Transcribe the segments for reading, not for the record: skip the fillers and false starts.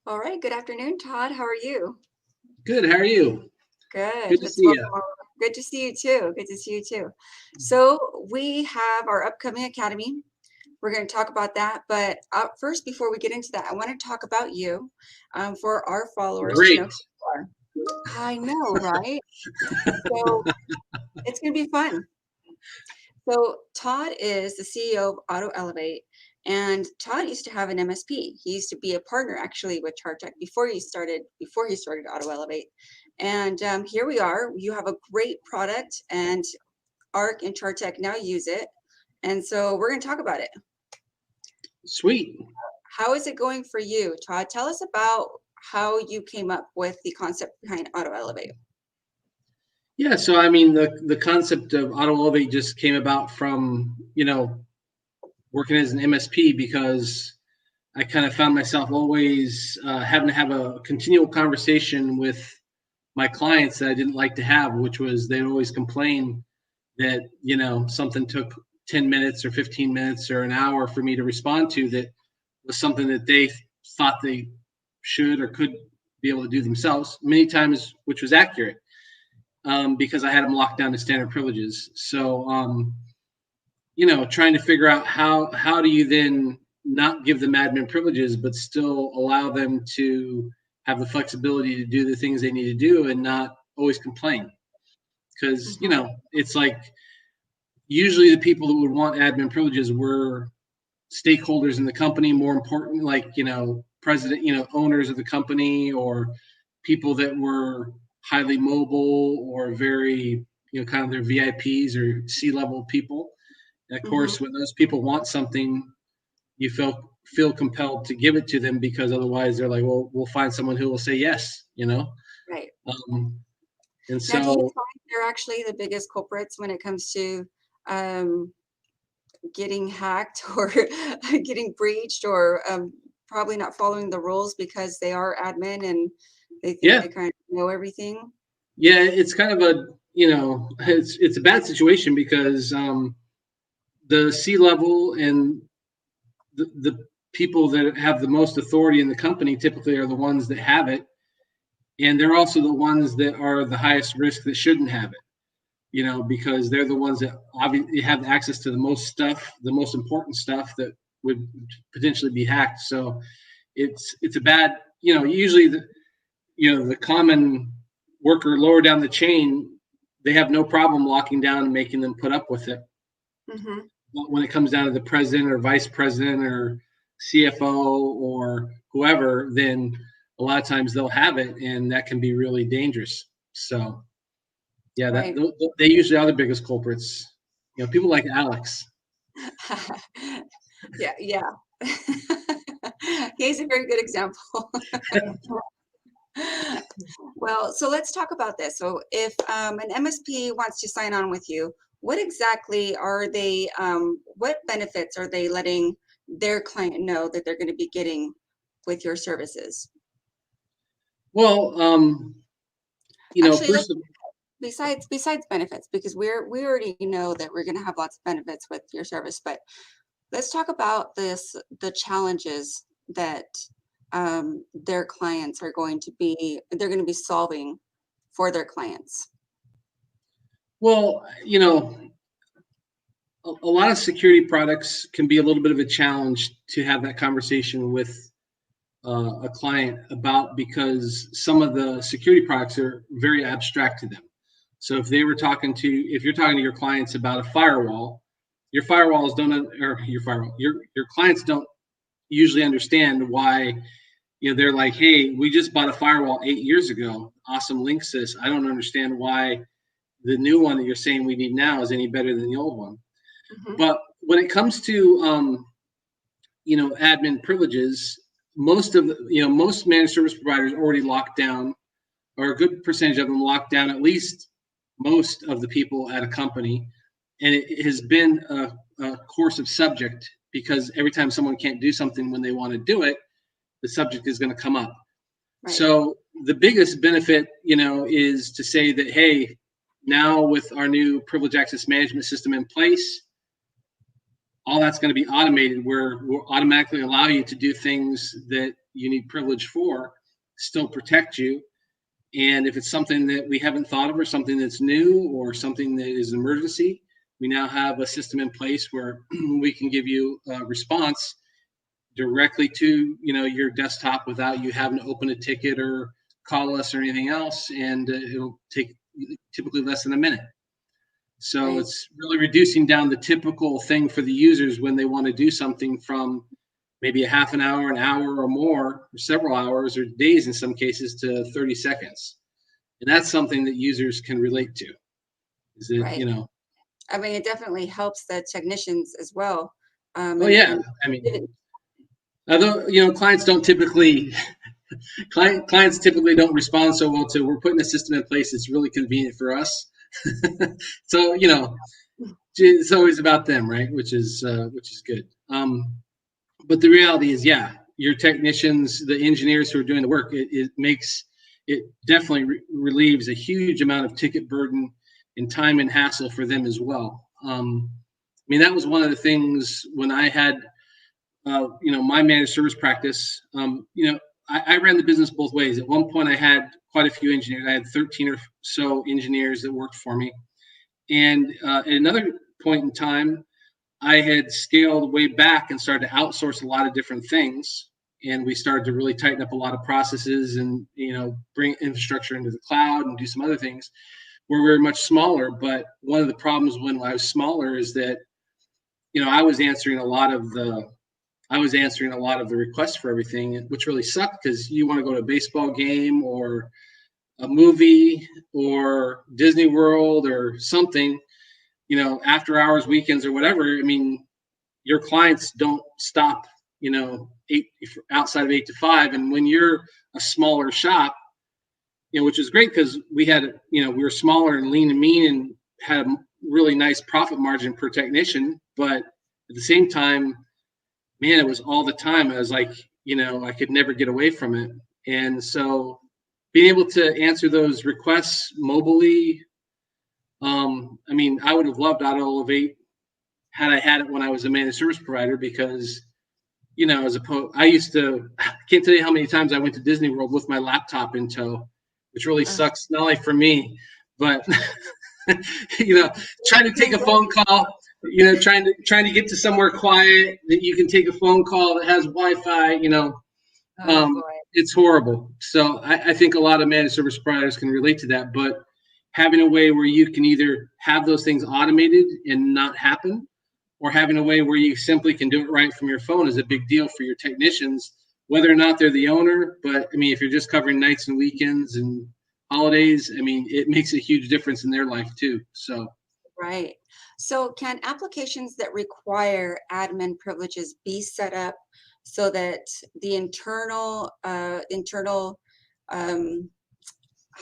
All right. Good afternoon, Todd. How are you? Good. How are you? Good. Good to Let's see welcome. you. Good to see you too. Good to see you too. So we have our upcoming academy. We're going to talk about that. But first, before we get into that, I want to talk about you for our followers to know who Great. you are. I know, right? So it's going to be fun. So Todd is the CEO of Autoelevate, and Todd used to have an MSP. He used to be a partner actually with Chartec before he started Autoelevate. And here we are. You have a great product, and ARRC and Chartec now use it. And so we're going to talk about it. Sweet. How is it going for you, Todd? Tell us about how you came up with the concept behind Autoelevate. Yeah. So, I mean, the concept of Autoelevate just came about from, working as an MSP because I kind of found myself always having to have a continual conversation with my clients that I didn't like to have, which was they'd always complain that, something took 10 minutes or 15 minutes or an hour for me to respond to that was something that they thought they should or could be able to do themselves many times, which was accurate because I had them locked down to standard privileges. So, trying to figure out how do you then not give them admin privileges, but still allow them to have the flexibility to do the things they need to do and not always complain. Because, it's like usually the people that would want admin privileges were stakeholders in the company, more important, like, president, owners of the company or people that were highly mobile or very, kind of their VIPs or C-level people. And of course, when those people want something, you feel compelled to give it to them because otherwise they're like, well, we'll find someone who will say yes, Right. And Now, do you so, find they're actually the biggest culprits when it comes to um, getting hacked or getting breached or probably not following the rules because they are admin and they think yeah, they kind of know everything? yeah, it's kind of a, it's a bad situation because the C-level and the people that have the most authority in the company typically are the ones that have it, and they're also the ones that are the highest risk that shouldn't have it. Because they're the ones that obviously have access to the most stuff, the most important stuff that would potentially be hacked. So it's a bad, usually the common worker lower down the chain, they have no problem locking down and making them put up with it. Mm-hmm. But when it comes down to the president or vice president or CFO or whoever, then a lot of times they'll have it, and that can be really dangerous. So yeah, Right. they usually are the biggest culprits. People like Alex. Yeah, yeah. He's a very good example. Well, so let's talk about this. So if an MSP wants to sign on with you, what exactly are they, what benefits are they letting their client know that they're going to be getting with your services? Well, Actually, let's first of besides benefits, because we already know that we're going to have lots of benefits with your service, but let's talk about the challenges that their clients are going to be, they're going to be solving for their clients. well, a lot of security products can be a little bit of a challenge to have that conversation with a client about because some of the security products are very abstract to them. So if you're talking to your clients about a firewall, your firewalls don't, or your clients don't usually understand why, they're like, hey, we just bought a firewall 8 years ago. Awesome Linksys. I don't understand why the new one that you're saying we need now is any better than the old one. Mm-hmm. But when it comes to admin privileges, most managed service providers already locked down, or a good percentage of them locked down at least most of the people at a company, and it has been a course of subject because every time someone can't do something when they want to do it, the subject is going to come up. Right. So the biggest benefit, is to say that, hey, now with our new privilege access management system in place, all that's going to be automated where we'll automatically allow you to do things that you need privilege for still protect you. And if it's something that we haven't thought of or something that's new or something that is an emergency, we now have a system in place where we can give you a response directly to your desktop without you having to open a ticket or call us or anything else, and it'll take typically less than a minute. So Right. it's really reducing down the typical thing for the users when they want to do something from maybe a half an hour, or more, or several hours, or days in some cases, to 30 seconds. And that's something that users can relate to. Is it, Right. I mean, it definitely helps the technicians as well. oh yeah, And I mean, although clients don't typically clients typically don't respond so well to, we're putting a system in place that's really convenient for us. So it's always about them, right? Which is good. But the reality is, yeah, your technicians, the engineers who are doing the work, it definitely relieves a huge amount of ticket burden and time and hassle for them as well. I mean, that was one of the things when I had my managed service practice. I ran the business both ways. At one point, I had quite a few engineers. I had 13 or so engineers that worked for me. And at another point in time, I had scaled way back and started to outsource a lot of different things. And we started to really tighten up a lot of processes and, bring infrastructure into the cloud and do some other things where we were much smaller. But one of the problems when I was smaller is that, I was answering a lot of the requests for everything, which really sucked because you want to go to a baseball game or a movie or Disney World or something, after hours, weekends, or whatever. I mean, your clients don't stop, outside of 8 to 5. And when you're a smaller shop, which is great because we were smaller and lean and mean and had a really nice profit margin per technician. But at the same time, man, it was all the time. I was like, I could never get away from it. And so being able to answer those requests mobily, I mean, I would have loved Autoelevate had I had it when I was a managed service provider because, I can't tell you how many times I went to Disney World with my laptop in tow, which really sucks, not only for me, but, trying to take a phone call, trying to get to somewhere quiet that you can take a phone call that has Wi-Fi, oh boy. it's horrible. So I think a lot of managed service providers can relate to that, but having a way where you can either have those things automated and not happen, or having a way where you simply can do it right from your phone is a big deal for your technicians, whether or not they're the owner. But I mean, if you're just covering nights and weekends and holidays, I mean, it makes a huge difference in their life too. So. Right. So can applications that require admin privileges be set up so that the internal, how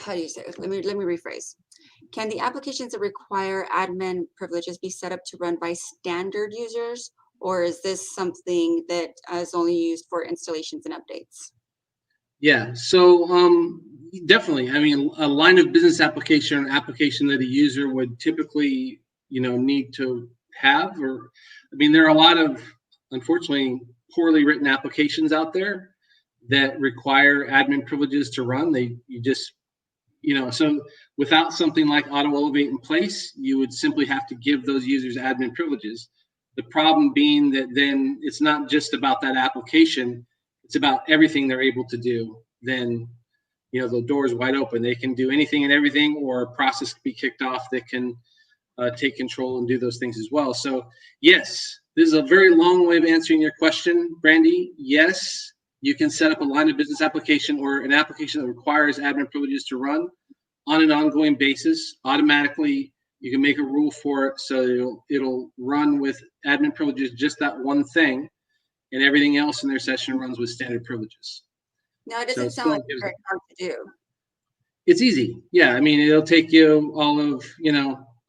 do you say it? Let me rephrase. Can the applications that require admin privileges be set up to run by standard users, or is this something that is only used for installations and updates? Yeah, so definitely. I mean, a line of business application, an application that a user would typically, need to have, or I mean, there are a lot of, unfortunately, poorly written applications out there that require admin privileges to run. So without something like Autoelevate in place, you would simply have to give those users admin privileges. The problem being that then it's not just about that application, it's about everything they're able to do. Then, the door is wide open. They can do anything and everything, or a process can be kicked off that can take control and do those things as well. So yes, this is a very long way of answering your question, Brandi. Yes, you can set up a line of business application or an application that requires admin privileges to run on an ongoing basis. Automatically, you can make a rule for it so it'll run with admin privileges, just that one thing, and everything else in their session runs with standard privileges. Now, it So doesn't it sound still like it's gives very hard to do. it's easy. Yeah, I mean, it'll take you all of,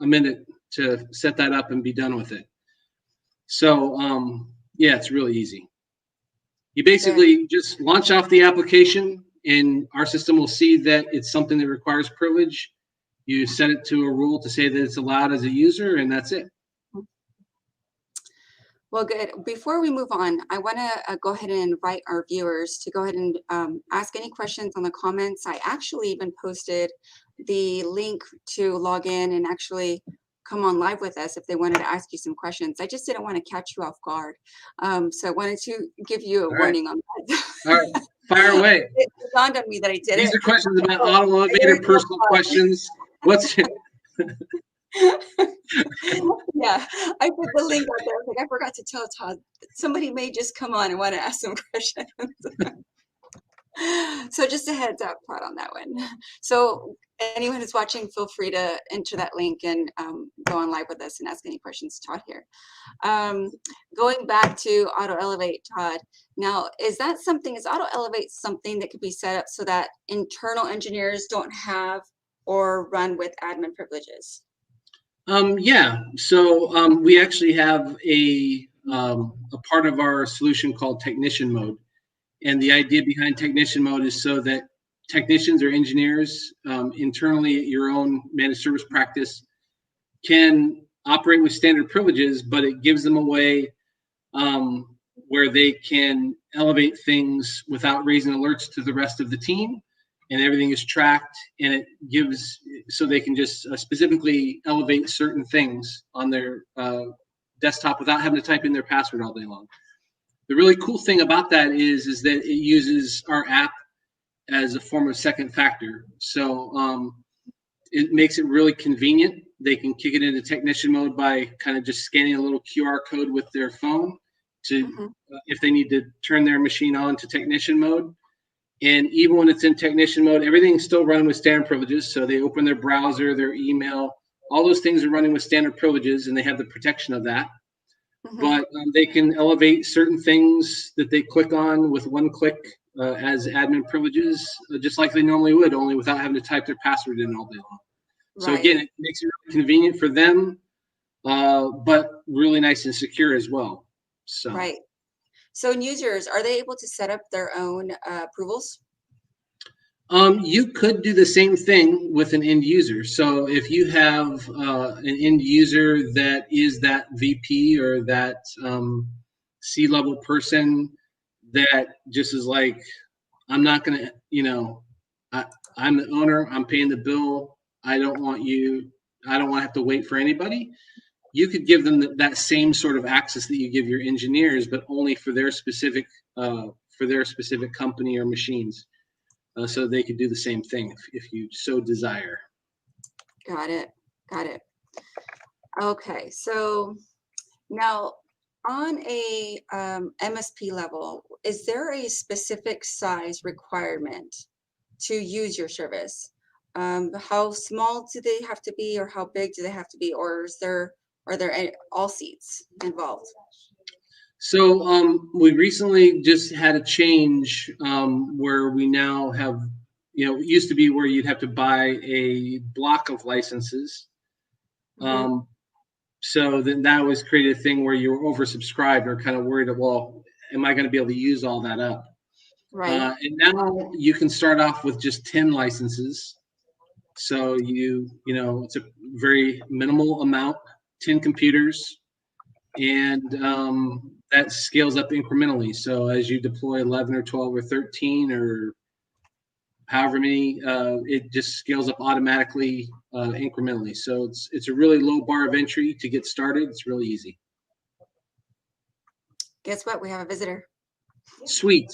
a minute to set that up and be done with it. So, yeah, it's really easy. You Good. basically just launch off the application, and our system will see that it's something that requires privilege. You set it to a rule to say that it's allowed as a user, and that's it. Well, good. Before we move on, I want to go ahead and invite our viewers to go ahead and ask any questions on the comments. I actually even posted the link to log in and actually come on live with us if they wanted to ask you some questions. I just didn't want to catch you off guard. So I wanted to give you a All right. warning on that. All right. Fire away. It dawned on me that I did These it. are questions about Autoelevator, personal questions. What's your... Yeah, I put the link out there. I was like, I forgot to tell Todd. Somebody may just come on and want to ask some questions. So just a heads up, Todd, on that one. So anyone who's watching, feel free to enter that link and go on live with us and ask any questions to Todd here. Going back to Autoelevate, Todd. Now, is Autoelevate something that could be set up so that internal engineers don't have or run with admin privileges? Yeah, so we actually have a part of our solution called technician mode. And the idea behind technician mode is so that technicians or engineers internally at your own managed service practice can operate with standard privileges, but it gives them a way where they can elevate things without raising alerts to the rest of the team, and everything is tracked, and it gives so they can just specifically elevate certain things on their desktop without having to type in their password all day long. The really cool thing about that is that it uses our app as a form of second factor. So it makes it really convenient. They can kick it into technician mode by kind of just scanning a little QR code with their phone to if they need to turn their machine on to technician mode. And even when it's in technician mode, everything's still running with standard privileges. So they open their browser, their email, all those things are running with standard privileges, and they have the protection of that. But they can elevate certain things that they click on with one click as admin privileges, just like they normally would, only without having to type their password in all day long. So again, it makes it really convenient for them, but really nice and secure as well. So right. So users, are they able to set up their own approvals? You could do the same thing with an end user. So if you have an end user that is that VP or that C-level person that just is like, I'm not going to, I'm the owner, I'm paying the bill, I don't want to have to wait for anybody. You could give them that same sort of access that you give your engineers, but only for their specific company or machines. So they could do the same thing if you so desire. Got it. Okay, so now on a MSP level, is there a specific size requirement to use your service? How small do they have to be, or how big do they have to be, or are there all seats involved? So we recently just had a change where we now have, it used to be where you'd have to buy a block of licenses. So then that was created a thing where you were oversubscribed or kind of worried, well, am I going to be able to use all that up? Right. And now you can start off with just 10 licenses. So it's a very minimal amount, 10 computers. And that scales up incrementally. So as you deploy 11 or 12 or 13 or however many, it just scales up automatically incrementally. So it's a really low bar of entry to get started. It's really easy. Guess what? We have a visitor. Sweet.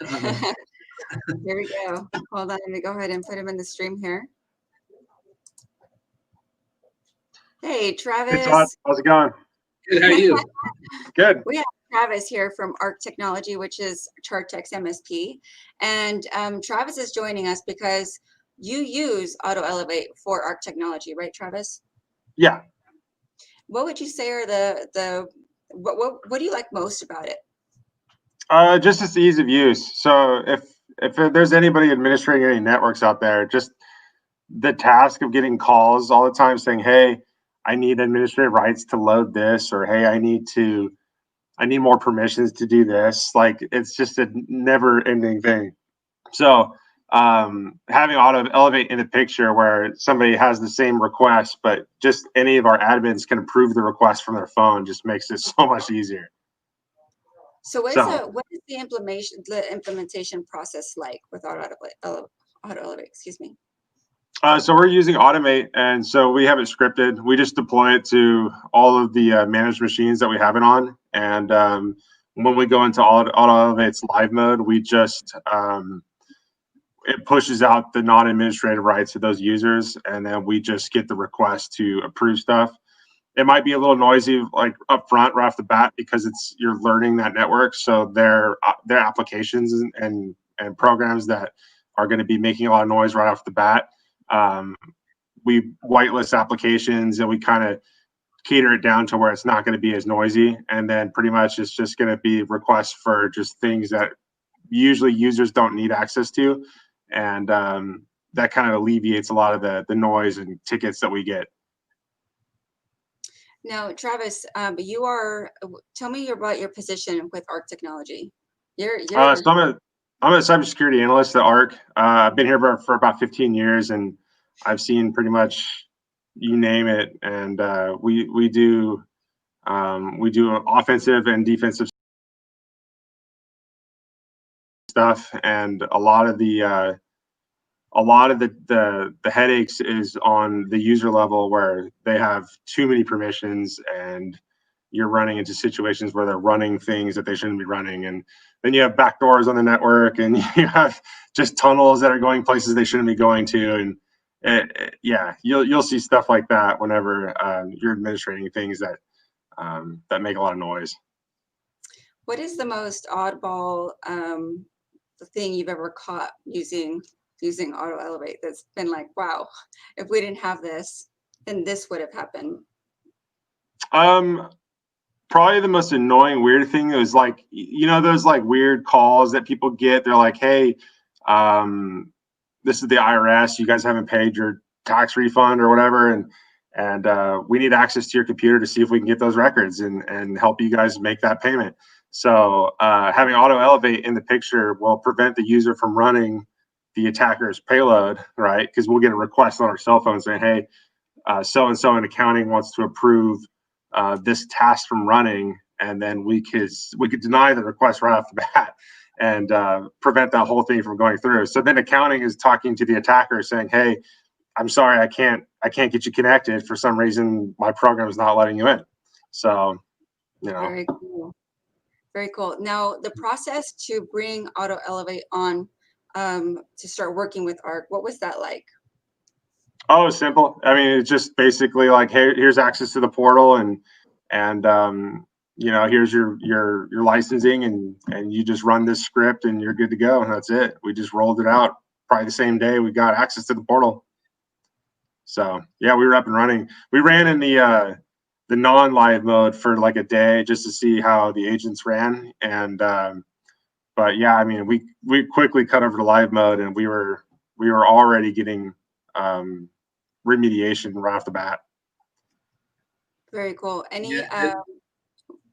Here we go. Hold on. Let me go ahead and put him in the stream here. Hey, Travis. Hey, Todd. How's it going? Good. How are you? Good. We have Travis here from ARRC Technology, which is Chartec's MSP. And Travis is joining us because you use Autoelevate for ARRC Technology, right, Travis? Yeah. What would you say are what do you like most about it? Just its ease of use. So if there's anybody administrating any networks out there, just the task of getting calls all the time saying, hey, I need administrative rights to load this, or hey, I need more permissions to do this. Like, it's just a never ending thing. So having Autoelevate in the picture where somebody has the same request, but just any of our admins can approve the request from their phone, just makes it so much easier. So So, what is the implementation process like with Autoelevate, excuse me? so we're using Automate, and so we have it scripted. We just deploy it to all of the managed machines that we have it on, and when we go into Autoelevate's live mode, we just it pushes out the non-administrative rights of those users, and then we just get the request to approve stuff. It might be a little noisy, like up front, right off the bat, because you're learning that network. So their applications and programs that are going to be making a lot of noise right off the bat. We whitelist applications, and we kind of cater it down to where it's not going to be as noisy. And then pretty much it's just going to be requests for just things that usually users don't need access to. And that kind of alleviates a lot of the noise and tickets that we get. Now, Travis, tell me about your position with ARRC Technology. So I'm a cybersecurity analyst at ARRC. I've been here for about 15 years, and I've seen pretty much you name it. And we do offensive and defensive stuff, and a lot of the headaches is on the user level, where they have too many permissions, and you're running into situations where they're running things that they shouldn't be running. And then you have backdoors on the network, and you have just tunnels that are going places they shouldn't be going to. And yeah, you'll see stuff like that whenever you're administrating things that make a lot of noise. What is the most oddball thing you've ever caught using Autoelevate that's been like, wow, if we didn't have this, then this would have happened? Probably the most annoying weird thing is, like, those like weird calls that people get. They're like, hey, this is the IRS, you guys haven't paid your tax refund or whatever, and we need access to your computer to see if we can get those records and help you guys make that payment. So having Autoelevate in the picture will prevent the user from running the attacker's payload, right? Because we'll get a request on our cell phone saying, hey, so and so in accounting wants to approve this task from running, and then we could deny the request right off the bat and prevent that whole thing from going through. So then accounting is talking to the attacker saying, hey, I'm sorry, I can't get you connected. For some reason, my program is not letting you in. So, Very cool. Very cool. Now, the process to bring Autoelevate on to start working with ARRC, what was that like? Oh, it's simple. I mean, it's just basically like, hey, here's access to the portal, and here's your licensing, and you just run this script, and you're good to go. And that's it. We just rolled it out probably the same day we got access to the portal. So yeah, we were up and running. We ran in the non-live mode for like a day just to see how the agents ran, and but yeah, I mean, we quickly cut over to live mode, and we were already getting remediation right off the bat. Very cool.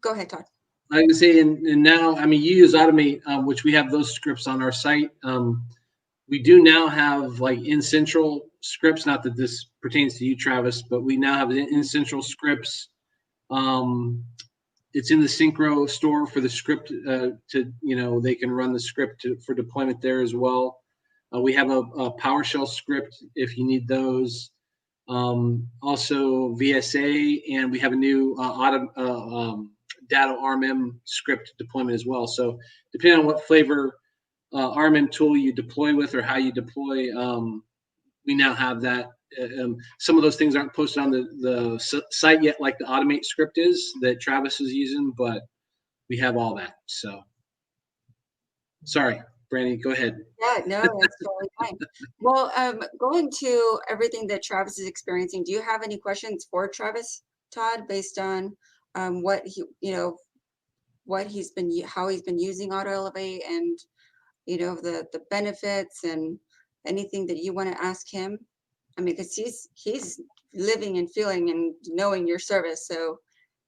Go ahead, Todd. I can say, and now, I mean, you use Automate, which we have those scripts on our site. We do now have like in central scripts, not that this pertains to you, Travis, but we now have in central scripts. It's in the Synchro store for the script they can run the script for deployment there as well. We have a PowerShell script if you need those. Also VSA, and we have a new data RMM script deployment as well. So depending on what flavor RMM tool you deploy with or how you deploy, we now have that. Some of those things aren't posted on the site yet, like the Automate script is that Travis is using, but we have all that. So sorry, Brandi, go ahead. Yeah, no, that's totally fine. Well, going to everything that Travis is experiencing, do you have any questions for Travis, Todd, based on what how he's been using Autoelevate, and the benefits, and anything that you want to ask him? I mean, because he's living and feeling and knowing your service, so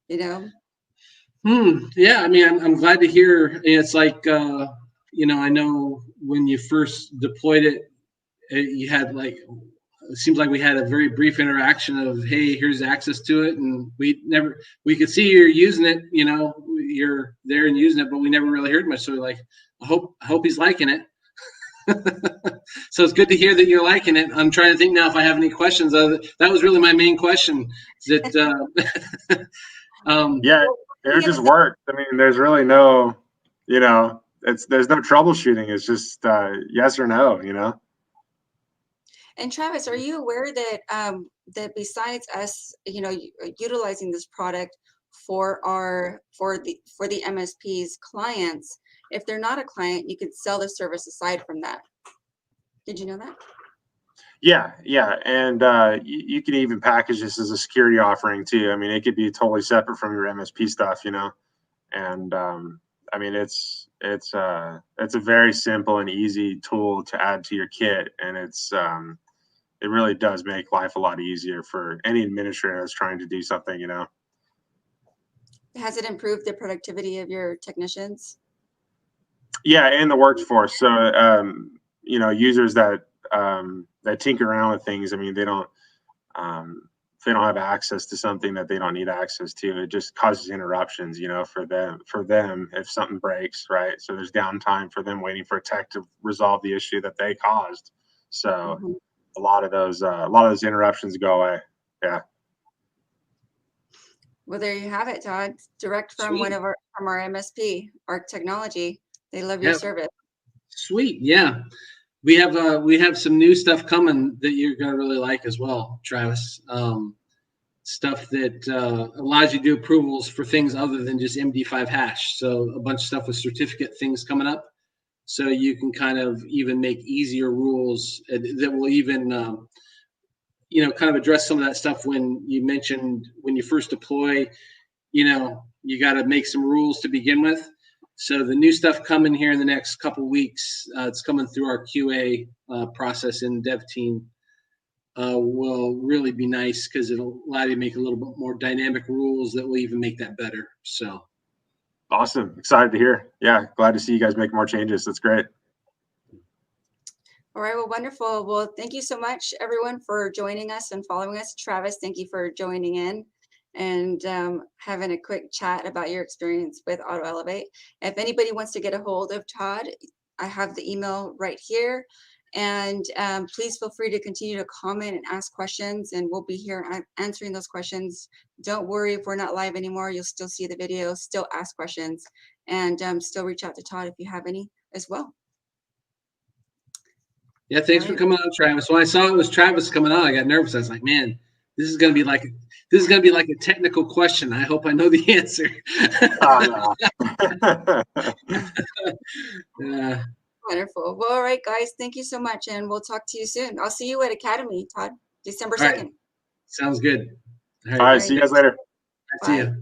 Yeah, I mean, I'm glad to hear. It's like I know when you first deployed it, you had like it seems like we had a very brief interaction of, hey, here's access to it, and we could see you're using it, you're there and using it, but we never really heard much. So we're like, I hope he's liking it. So it's good to hear that you're liking it. I'm trying to think now if I have any questions. That was really my main question. That yeah, it just worked. I mean, there's really no, there's no troubleshooting. It's just yes or no, And Travis, are you aware that that besides us, utilizing this product for the MSP's clients, if they're not a client, you could sell the service aside from that. Did you know that? Yeah, and you can even package this as a security offering too. I mean, it could be totally separate from your MSP stuff, and I mean, it's a very simple and easy tool to add to your kit, and it really does make life a lot easier for any administrator that's trying to do something, Has it improved the productivity of your technicians? Yeah, and the workforce. So, users that tinker around with things. I mean, they don't if they don't have access to something that they don't need access to, it just causes interruptions, for them if something breaks, right? So there's downtime for them waiting for a tech to resolve the issue that they caused. So a lot of those interruptions go away. Yeah. Well, there you have it, Todd. Direct from Sweet. from our MSP, ARRC Technology. They love your service. Sweet. Yeah. We have some new stuff coming that you're gonna really like as well, Travis. Stuff that allows you to do approvals for things other than just MD5 hash. So a bunch of stuff with certificate things coming up. So you can kind of even make easier rules that will even kind of address some of that stuff when you mentioned when you first deploy, you got to make some rules to begin with. So the new stuff coming here in the next couple of weeks, it's coming through our QA process in dev team, will really be nice because it'll allow you to make a little bit more dynamic rules that will even make that better. So awesome. Excited to hear. Yeah. Glad to see you guys make more changes. That's great. All right. Well, wonderful. Well, thank you so much, everyone, for joining us and following us. Travis, thank you for joining in and having a quick chat about your experience with Autoelevate. If anybody wants to get a hold of Todd, I have the email right here. And please feel free to continue to comment and ask questions, and we'll be here answering those questions. Don't worry if we're not live anymore. You'll still see the video, still ask questions, and still reach out to Todd if you have any as well. Yeah, thanks for coming on, Travis. When I saw it was Travis coming on, I got nervous. I was like, man, this is gonna be like a technical question. I hope I know the answer. Wonderful. Well, all right, guys, thank you so much, and we'll talk to you soon. I'll see you at Academy, Todd, December 2nd. Sounds good. All right, see you guys later. See you.